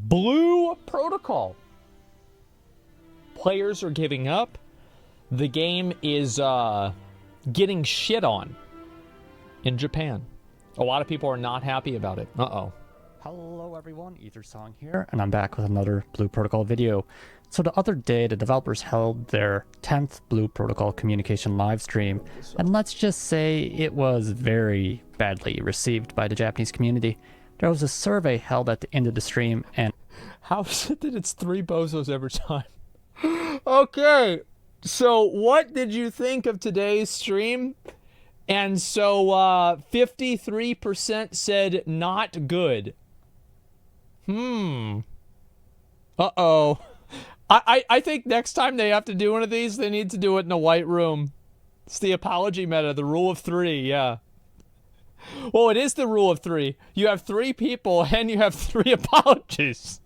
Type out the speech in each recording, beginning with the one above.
Blue Protocol. Players are giving up. The game is getting shit on in Japan. A lot of people are not happy about it. Uh-oh. Hello everyone, EtherSong here, and I'm back with another Blue Protocol video. So the other day, the developers held their 10th Blue Protocol communication live stream, and let's just say it was very badly received by the Japanese community. There was a survey held at the end of the stream, and how is it that it's 3 bozos every time? Okay, so what did you think of today's stream? And so 53% said not good. Uh-oh. I think next time they have to do one of these, they need to do it in a white room. It's the apology meta, the rule of 3, yeah. Well, it is the rule of 3. You have 3 people and you have 3 apologies.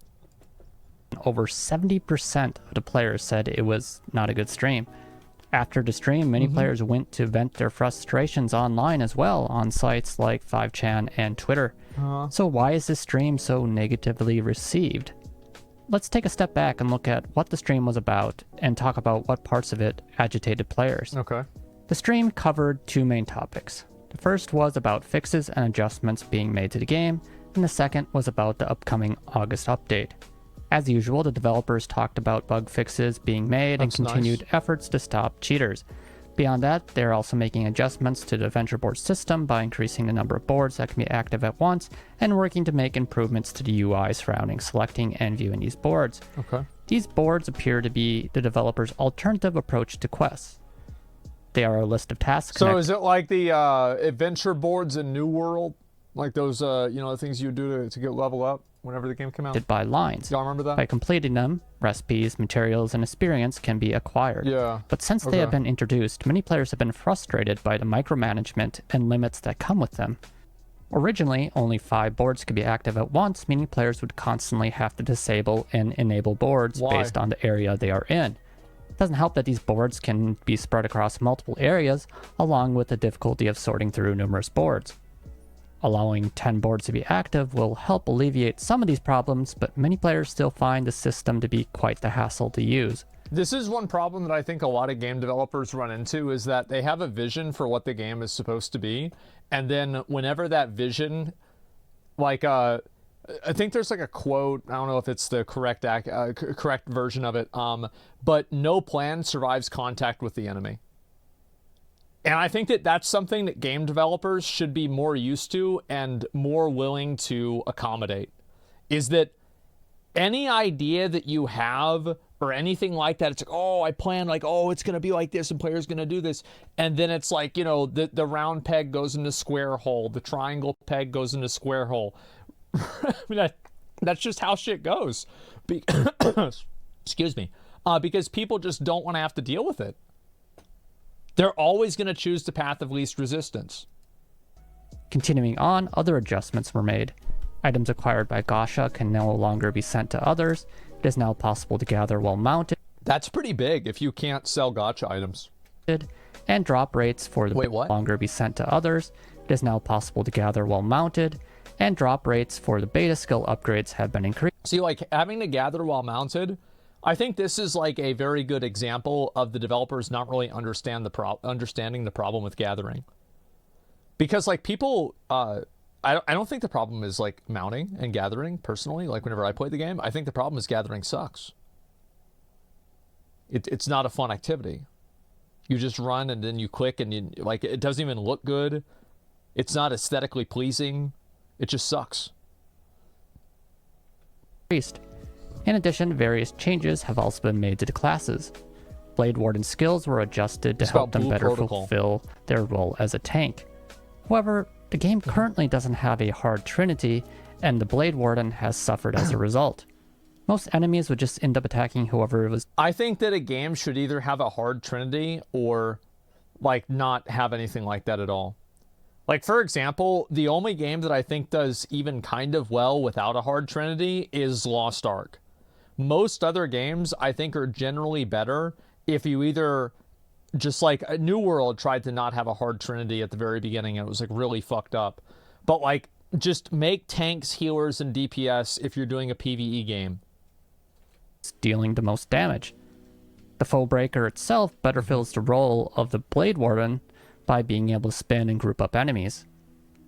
over 70% of the players said it was not a good stream. After the stream, many players went to vent their frustrations online as well on sites like 5chan and Twitter. So why is this stream so negatively received? Let's take a step back and look at what the stream was about and talk about what parts of it agitated players. Okay. The stream covered 2 main topics. The first was about fixes and adjustments being made to the game, and the second was about the upcoming August update. As usual, the developers talked about bug fixes being made and continued efforts to stop cheaters. Beyond that, they're also making adjustments to the venture board system by increasing the number of boards that can be active at once and working to make improvements to the UI surrounding selecting and viewing these boards. Okay. These boards appear to be the developers' alternative approach to quests. They are a list of tasks. So is it like the adventure boards in New World? Like those, the things you do to get level up whenever the game came out? By lines. Y'all remember that? By completing them, recipes, materials, and experience can be acquired. Yeah. But since they have been introduced, many players have been frustrated by the micromanagement and limits that come with them. Originally, only 5 boards could be active at once, meaning players would constantly have to disable and enable boards based on the area they are in. It doesn't help that these boards can be spread across multiple areas, along with the difficulty of sorting through numerous boards. Allowing 10 boards to be active will help alleviate some of these problems, but many players still find the system to be quite the hassle to use. This is one problem that I think a lot of game developers run into, is that they have a vision for what the game is supposed to be, and then whenever that vision, like, I think there's like a quote, I don't know if it's the correct version of it, but no plan survives contact with the enemy. And I think that that's something that game developers should be more used to and more willing to accommodate. Is that any idea that you have or anything like that, it's like, oh, I plan like, oh, it's going to be like this and players going to do this. And then it's like, the round peg goes into square hole. The triangle peg goes into square hole. I mean, that's just how shit goes. Excuse me. Because people just don't want to have to deal with it. They're always going to choose the path of least resistance. Continuing on, other adjustments were made. Items acquired by Gacha can no longer be sent to others. It is now possible to gather while mounted. That's pretty big if you can't sell Gacha items. And drop rates for the no longer be sent to others. It is now possible to gather while mounted. And drop rates for the beta skill upgrades have been increased. See, like having to gather while mounted, I think this is like a very good example of the developers not really understanding the problem with gathering. Because like people, I don't think the problem is like mounting and gathering personally. Like whenever I play the game, I think the problem is gathering sucks. It's not a fun activity. You just run and then you click and it doesn't even look good. It's not aesthetically pleasing. It just sucks. In addition, various changes have also been made to the classes. Blade Warden skills were adjusted to help them better fulfill their role as a tank. However, the game currently doesn't have a hard trinity, and the Blade Warden has suffered as a result. Most enemies would just end up attacking whoever was... I think that a game should either have a hard trinity or like not have anything like that at all. Like, for example, the only game that I think does even kind of well without a hard trinity is Lost Ark. Most other games, I think, are generally better if you either just like New World tried to not have a hard trinity at the very beginning and it was like really fucked up. But like just make tanks, healers, and DPS if you're doing a PvE game. Dealing the most damage. The Foe Breaker itself better fills the role of the Blade Warden by being able to spin and group up enemies.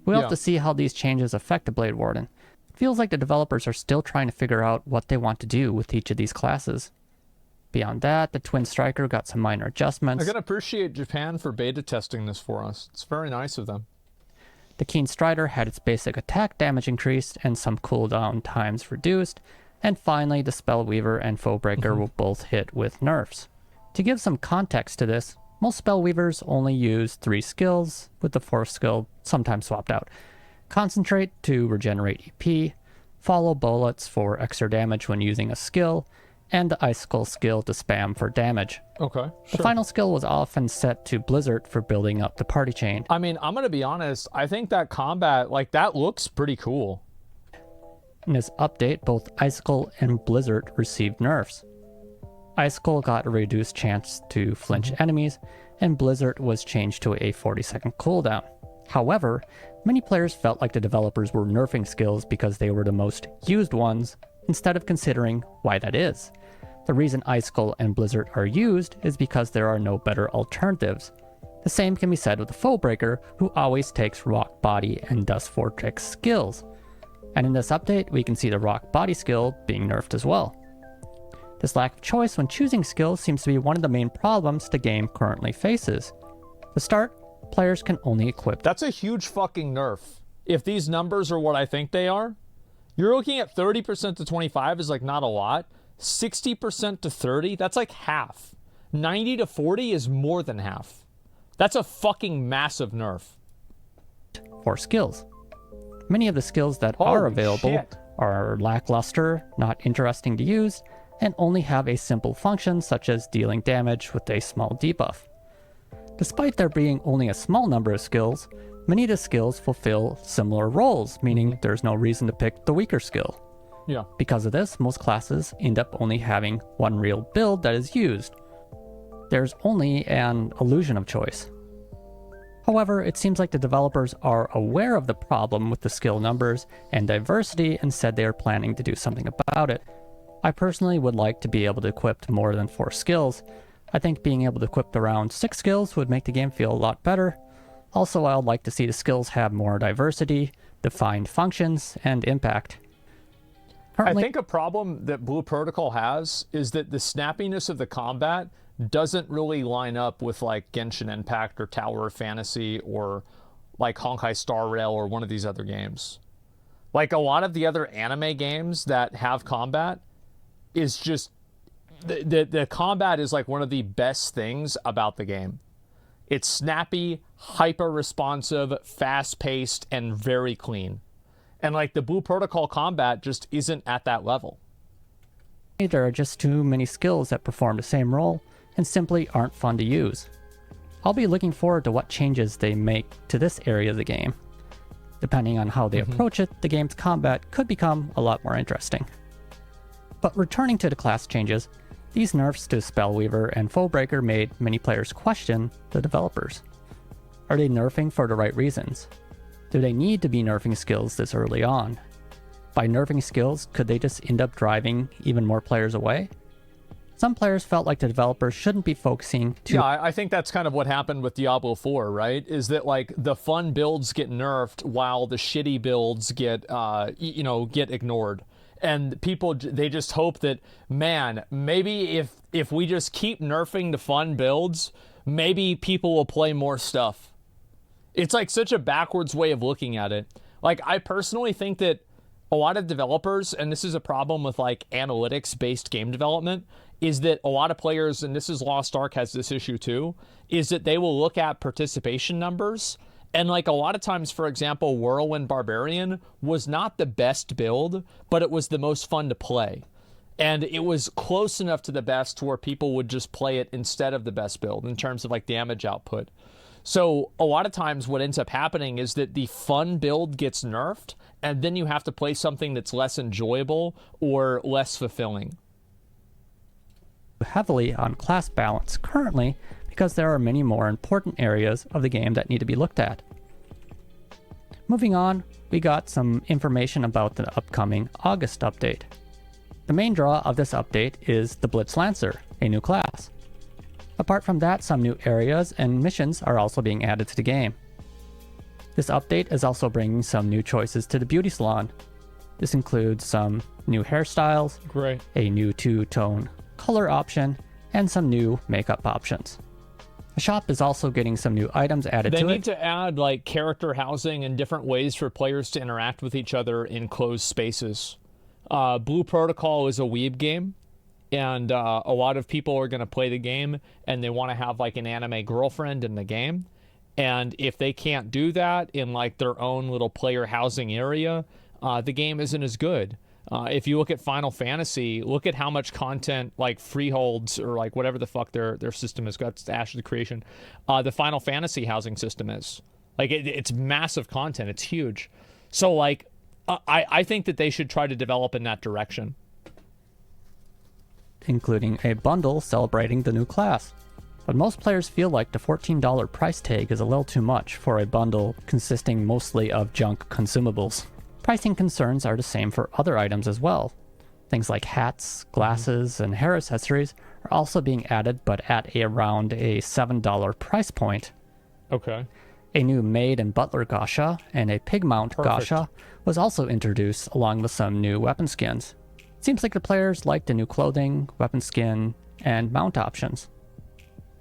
We'll have to see how these changes affect the Blade Warden. It feels like the developers are still trying to figure out what they want to do with each of these classes. Beyond that, the Twin Striker got some minor adjustments. I gotta appreciate Japan for beta testing this for us. It's very nice of them. The Keen Strider had its basic attack damage increased and some cooldown times reduced. And finally, the Spellweaver and Foebreaker will both hit with nerfs. To give some context to this, most Spellweavers only use 3 skills, with the 4th skill sometimes swapped out. Concentrate to regenerate EP, Follow Bullets for extra damage when using a skill, and the Icicle skill to spam for damage. Okay, sure. The final skill was often set to Blizzard for building up the party chain. I mean, I'm gonna be honest, I think that combat, like, that looks pretty cool. In this update, both Icicle and Blizzard received nerfs. Icicle got a reduced chance to flinch enemies, and Blizzard was changed to a 40-second cooldown. However, many players felt like the developers were nerfing skills because they were the most used ones, instead of considering why that is. The reason Icicle and Blizzard are used is because there are no better alternatives. The same can be said with the Foebreaker, who always takes Rock Body and Dust Vortex skills. And in this update, we can see the Rock Body skill being nerfed as well. This lack of choice when choosing skills seems to be one of the main problems the game currently faces. To start, players can only equip. That's a huge fucking nerf. If these numbers are what I think they are, you're looking at 30% to 25 is like not a lot. 60% to 30, that's like half. 90 to 40 is more than half. That's a fucking massive nerf. For skills. Many of the skills that are available are lackluster, not interesting to use, and only have a simple function such as dealing damage with a small debuff. Despite there being only a small number of skills, many of the skills fulfill similar roles, meaning there's no reason to pick the weaker skill. Yeah. Because of this, most classes end up only having one real build that is used. There's only an illusion of choice. However, it seems like the developers are aware of the problem with the skill numbers and diversity and said they are planning to do something about it. I personally would like to be able to equip more than 4 skills. I think being able to equip around 6 skills would make the game feel a lot better. Also, I would like to see the skills have more diversity, defined functions, and impact. I think a problem that Blue Protocol has is that the snappiness of the combat doesn't really line up with like Genshin Impact or Tower of Fantasy or like Honkai Star Rail or one of these other games. Like a lot of the other anime games that have combat is just the combat is like one of the best things about the game. It's snappy, hyper responsive, fast paced, and very clean. And like the Blue Protocol combat just isn't at that level. There are just too many skills that perform the same role and simply aren't fun to use. I'll be looking forward to what changes they make to this area of the game. Depending on how they approach it, the game's combat could become a lot more interesting. But returning to the class changes, these nerfs to Spellweaver and Foebreaker made many players question the developers. Are they nerfing for the right reasons? Do they need to be nerfing skills this early on? By nerfing skills, could they just end up driving even more players away? Some players felt like the developers shouldn't be focusing too... Yeah, I think that's kind of what happened with Diablo 4, right? Is that like the fun builds get nerfed while the shitty builds get, get ignored. And people, they just hope that, man, maybe if we just keep nerfing the fun builds, maybe people will play more stuff. It's like such a backwards way of looking at it. Like, I personally think that a lot of developers, and this is a problem with like analytics-based game development, is that a lot of players, and this is Lost Ark has this issue too, is that they will look at participation numbers. And like a lot of times, for example, Whirlwind Barbarian was not the best build, but it was the most fun to play. And it was close enough to the best to where people would just play it instead of the best build in terms of like damage output. So a lot of times what ends up happening is that the fun build gets nerfed, and then you have to play something that's less enjoyable or less fulfilling. Heavily on class balance currently because there are many more important areas of the game that need to be looked at. Moving on, we got some information about the upcoming August update. The main draw of this update is the Blitz Lancer, a new class. Apart from that, some new areas and missions are also being added to the game. This update is also bringing some new choices to the beauty salon. This includes some new hairstyles, Great. a new two-tone color option, and some new makeup options. The shop is also getting some new items added to it. They need to add like character housing and different ways for players to interact with each other in closed spaces. Blue Protocol is a weeb game, and a lot of people are going to play the game and they want to have like an anime girlfriend in the game. And if they can't do that in like their own little player housing area, the game isn't as good. If you look at Final Fantasy, look at how much content like Freeholds or like whatever the fuck their system is. Got Ash of the Creation. The Final Fantasy housing system is like it's massive content. It's huge. So like I think that they should try to develop in that direction, including a bundle celebrating the new class. But most players feel like the $14 price tag is a little too much for a bundle consisting mostly of junk consumables. Pricing concerns are the same for other items as well. Things like hats, glasses, and hair accessories are also being added, but at around a $7 price point. Okay. A new maid and butler gacha and a pig mount Perfect. gacha was also introduced along with some new weapon skins. Seems like the players like the new clothing, weapon skin, and mount options.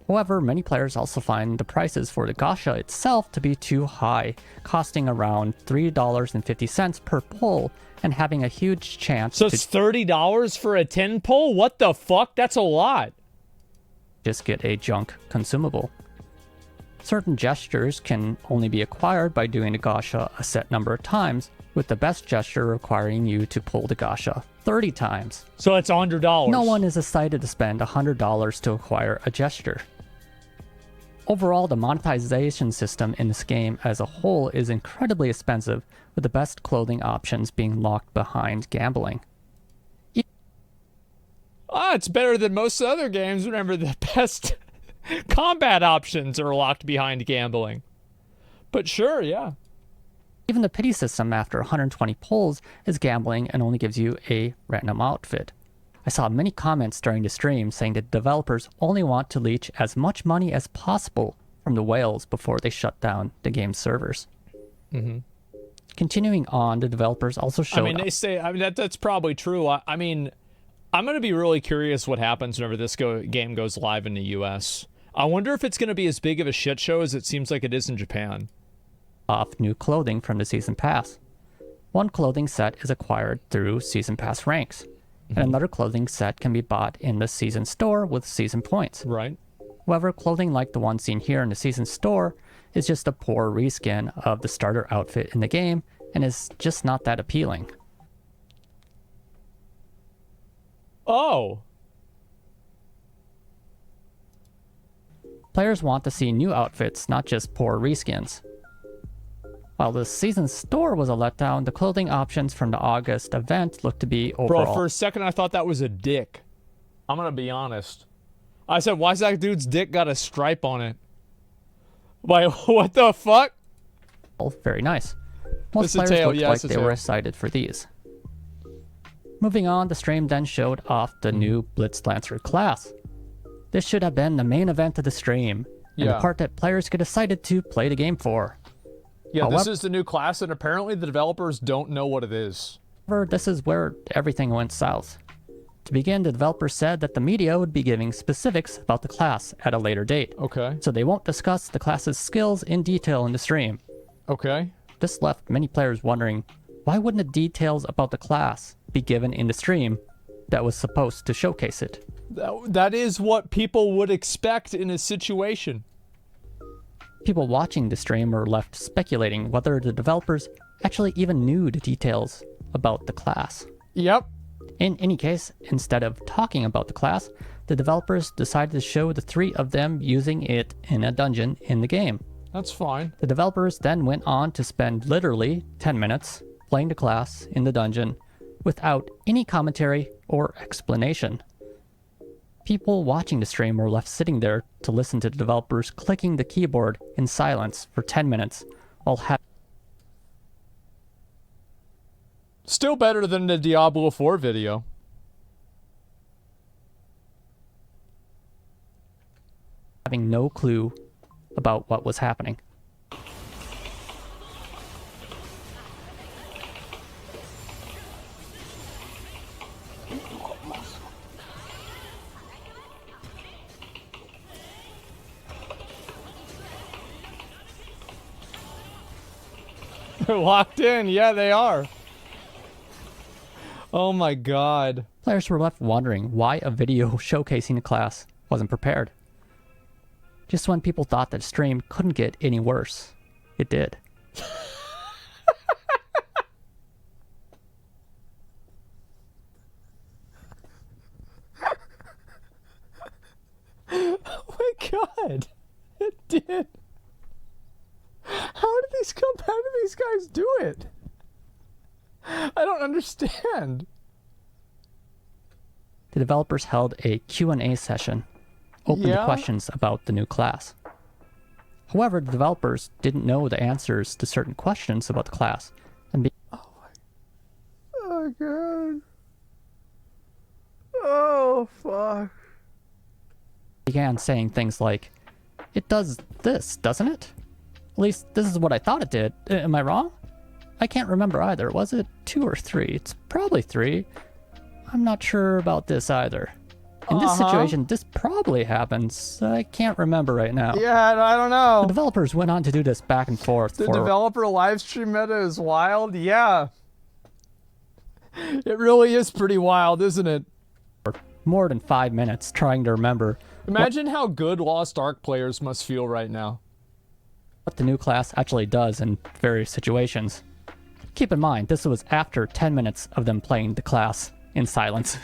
However, many players also find the prices for the gacha itself to be too high, costing around $3.50 per pull and having a huge chance So to it's $30 for a 10 pull? What the fuck? That's a lot. just get a junk consumable. Certain gestures can only be acquired by doing the gacha a set number of times, with the best gesture requiring you to pull the gacha 30 times. So it's $100. No one is excited to spend $100 to acquire a gesture. Overall, the monetization system in this game as a whole is incredibly expensive, with the best clothing options being locked behind gambling. It's better than most other games whenever the best combat options are locked behind gambling. But sure, yeah. Even the pity system after 120 pulls is gambling and only gives you a random outfit. I saw many comments during the stream saying that developers only want to leech as much money as possible from the whales before they shut down the game's servers. Mm-hmm. Continuing on, the developers also showed... they say... that's probably true. I mean, I'm going to be really curious what happens whenever this game goes live in the US. I wonder if it's going to be as big of a shit show as it seems like it is in Japan. Off new clothing from the Season Pass. One clothing set is acquired through Season Pass ranks, and another clothing set can be bought in the Season Store with Season points. Right. However, clothing like the one seen here in the Season Store is just a poor reskin of the starter outfit in the game and is just not that appealing. Oh. Players want to see new outfits, not just poor reskins. While the Season Store was a letdown, the clothing options from the August event looked to be overall... Bro, for a second I thought that was a dick. I'm going to be honest. I said, why's that dude's dick got a stripe on it? Like, what the fuck? Very nice. Most players looked like they were excited for these. Moving on, the stream then showed off the new Blitz Lancer class. This should have been the main event of the stream, and the part that players get excited to play the game for. Yeah, this is the new class, and apparently the developers don't know what it is. However, this is where everything went south. To begin, the developers said that the media would be giving specifics about the class at a later date. Okay. So they won't discuss the class's skills in detail in the stream. Okay. This left many players wondering, why wouldn't the details about the class be given in the stream that was supposed to showcase it? That is what people would expect in a situation. People watching the stream were left speculating whether the developers actually even knew the details about the class. Yep. In any case, instead of talking about the class, the developers decided to show the three of them using it in a dungeon in the game. That's fine. The developers then went on to spend literally 10 minutes playing the class in the dungeon without any commentary or explanation. People watching the stream were left sitting there to listen to the developers clicking the keyboard in silence for 10 minutes while having Still better than the Diablo 4 video. Having no clue about what was happening. They're locked in. Yeah, they are. Oh my god. Players were left wondering why a video showcasing a class wasn't prepared. Just when people thought that stream couldn't get any worse, it did. Oh my god. It did. How did these guys do it? I don't understand. The developers held a Q&A session open to questions about the new class. However, the developers didn't know the answers to certain questions about the class and Oh god. Oh fuck. began saying things like, "It does this, doesn't it? At least this is what I thought it did. Am I wrong? I can't remember either. Was it 2 or 3? It's probably 3. I'm not sure about this either. In this situation, this probably happens. I can't remember right now." Yeah, I don't know. The developers went on to do this back and forth The for developer live stream meta is wild. Yeah. It really is pretty wild, isn't it? more than 5 minutes trying to remember Imagine how good Lost Ark players must feel right now. what the new class actually does in various situations. Keep in mind, this was after 10 minutes of them playing the class in silence.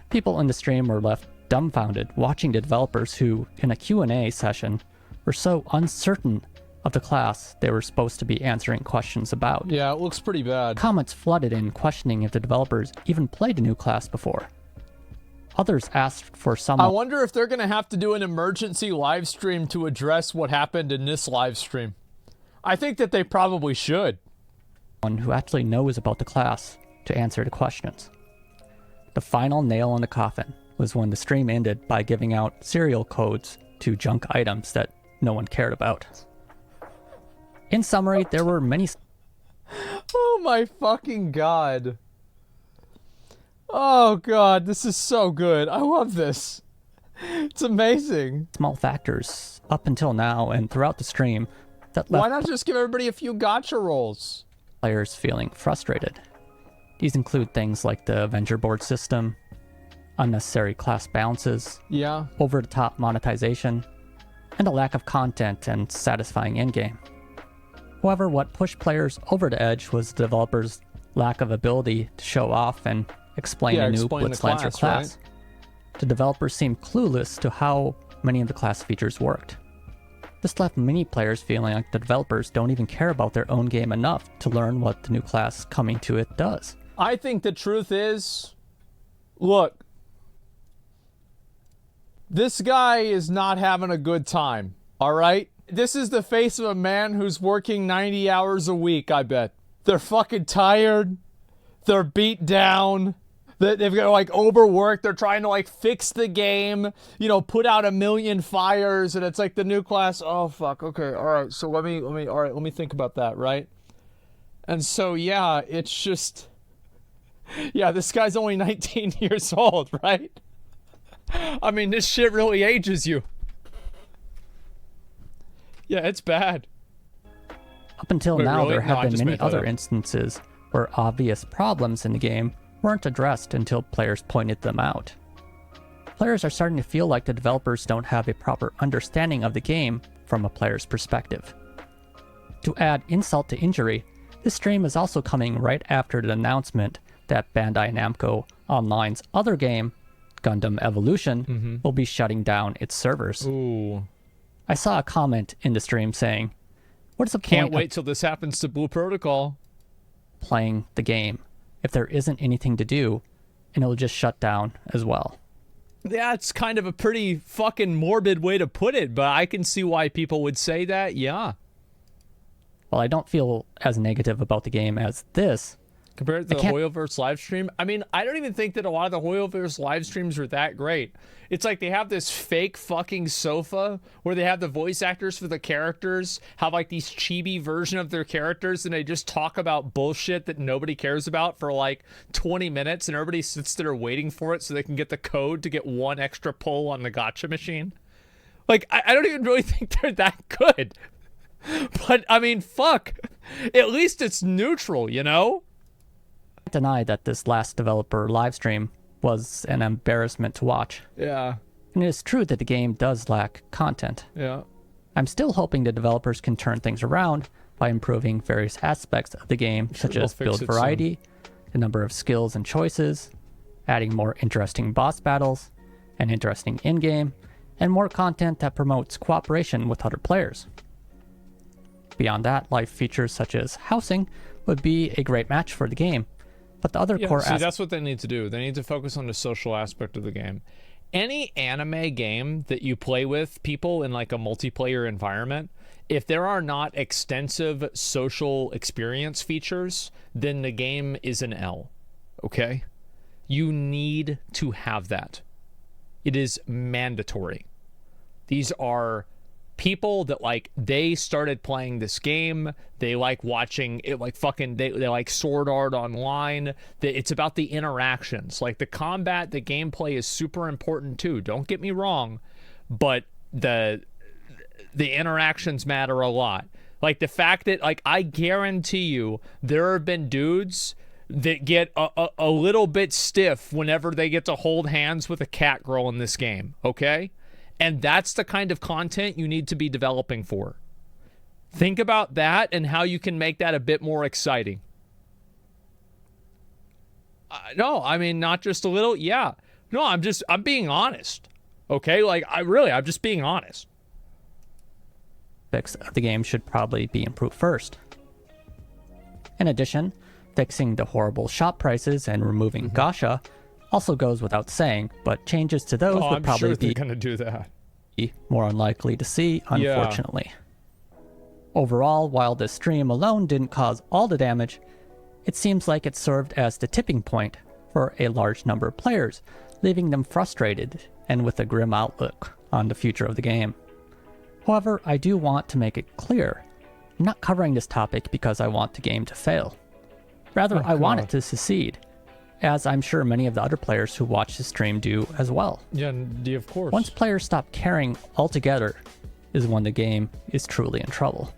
People in the stream were left dumbfounded watching the developers who, in a Q&A session, were so uncertain of the class they were supposed to be answering questions about. Yeah, it looks pretty bad. Comments flooded in questioning if the developers even played a new class before. Others asked for I someone wonder if they're going to have to do an emergency live stream to address what happened in this live stream. I think that they probably should. who actually knows about the class to answer the questions. The final nail in the coffin was when the stream ended by giving out serial codes to junk items that no one cared about. In summary, there were many Oh my fucking god. Oh god, this is so good. I love this. It's amazing. small factors up until now and throughout the stream that Why left not just give everybody a few gotcha rolls? players feeling frustrated. These include things like the Avenger board system, unnecessary class balances, Yeah. over-the-top monetization, and a lack of content and satisfying endgame. However, what pushed players over the edge was the developers' lack of ability to show off and explain Yeah, a new explain the Blitzlancer class. The developers seemed clueless to how many of the class features worked. This left many players feeling like the developers don't even care about their own game enough to learn what the new class coming to it does. I think the truth is, look, this guy is not having a good time, all right? This is the face of a man who's working 90 hours a week, I bet. They're fucking tired. They're beat down. They've got like overworked. They're trying to like fix the game, you know, put out a million fires, and it's like the new class. Oh fuck. Okay. All right. So let me think about that, right? And so yeah, it's just, yeah, this guy's only 19 years old, right? I mean, this shit really ages you. Yeah, it's bad. Up until Wait, now, really? there No, have I been just many made that other up. instances where obvious problems in the game weren't addressed until players pointed them out. Players are starting to feel like the developers don't have a proper understanding of the game from a player's perspective. To add insult to injury, this stream is also coming right after the announcement that Bandai Namco Online's other game, Gundam Evolution, will be shutting down its servers. Ooh. I saw a comment in the stream saying, "What is the Can't point wait till this happens to Blue Protocol. of playing the game if there isn't anything to do and it'll just shut down as well?" Yeah, it's kind of a pretty fucking morbid way to put it, but I can see why people would say that, yeah. While I don't feel as negative about the game as this, compared to the Hoyoverse live stream. I mean, I don't even think that a lot of the Hoyoverse live streams are that great. It's like they have this fake fucking sofa where they have the voice actors for the characters have like these chibi version of their characters, and they just talk about bullshit that nobody cares about for like 20 minutes, and everybody sits there waiting for it so they can get the code to get one extra pull on the gacha machine. Like, I don't even really think they're that good. But, I mean, fuck. At least it's neutral, you know? Deny that this last developer live stream was an embarrassment to watch. Yeah. And it is true that the game does lack content. Yeah. I'm still hoping the developers can turn things around by improving various aspects of the game, such as build variety, the number of skills and choices, adding more interesting boss battles, and interesting in-game, and more content that promotes cooperation with other players. Beyond that, live features such as housing would be a great match for the game, but the other core see, that's what they need to do. They need to focus on the social aspect of the game. Any anime game that you play with people in like a multiplayer environment, if there are not extensive social experience features, then the game is an L. Okay? You need to have that. It is mandatory. These are people that like they started playing this game, they like watching it, like fucking they like Sword Art Online. It's about the interactions, like the combat, the gameplay is super important too, don't get me wrong, but the interactions matter a lot. Like the fact that like I guarantee you there have been dudes that get a little bit stiff whenever they get to hold hands with a cat girl in this game, okay? And that's the kind of content you need to be developing for. Think about that and how you can make that a bit more exciting. No, I mean, not just a little. Yeah. No, I'm being honest. Okay? Like, I'm just being honest. Fix of the game should probably be improved first. In addition, fixing the horrible shop prices and removing gacha also goes without saying, but changes to those would probably be going to do that. More unlikely to see, unfortunately. Yeah. Overall, while this stream alone didn't cause all the damage, it seems like it served as the tipping point for a large number of players, leaving them frustrated and with a grim outlook on the future of the game. However, I do want to make it clear, I'm not covering this topic because I want the game to fail. Rather, I want it to succeed, as I'm sure many of the other players who watch the stream do as well. Yeah, of course. Once players stop caring altogether is when the game is truly in trouble.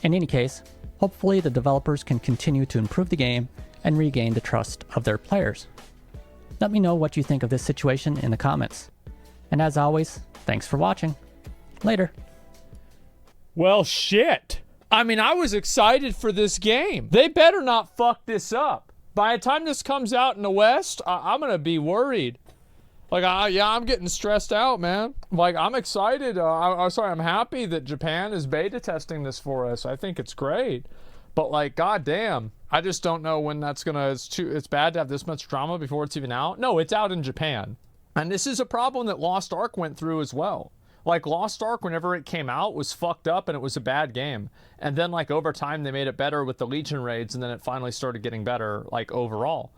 In any case, hopefully the developers can continue to improve the game and regain the trust of their players. Let me know what you think of this situation in the comments. And as always, thanks for watching. Later. Well, shit. I mean, I was excited for this game. They better not fuck this up. By the time this comes out in the West, I'm going to be worried. Like, I'm getting stressed out, man. Like, I'm excited. I'm happy that Japan is beta testing this for us. I think it's great. But, like, goddamn, I just don't know when that's going to... It's bad to have this much drama before it's even out. No, it's out in Japan. And this is a problem that Lost Ark went through as well. Like, Lost Ark, whenever it came out, was fucked up and it was a bad game. And then, like, over time, they made it better with the Legion raids, and then it finally started getting better, like, overall.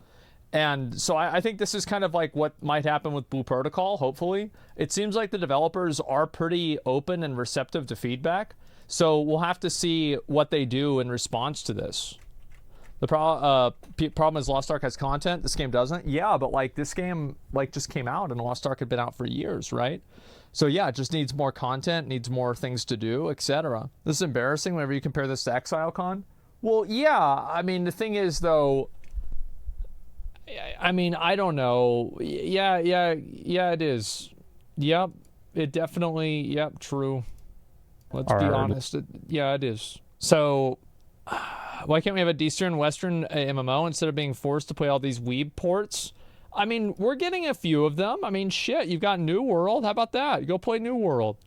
And so I think this is kind of like what might happen with Blue Protocol, hopefully. It seems like the developers are pretty open and receptive to feedback. So we'll have to see what they do in response to this. The problem is Lost Ark has content, this game doesn't. Yeah, but, like, this game, like, just came out, and Lost Ark had been out for years, right? So yeah, it just needs more content, needs more things to do, etc. This is embarrassing whenever you compare this to ExileCon. Well, yeah, I mean, the thing is, though, I mean, I don't know. Yeah, it is. Yep, it definitely, yep, true. Let's be honest. Yeah, it is. So, why can't we have a Eastern Western MMO instead of being forced to play all these weeb ports? I mean, we're getting a few of them. I mean, shit, you've got New World. How about that? You go play New World.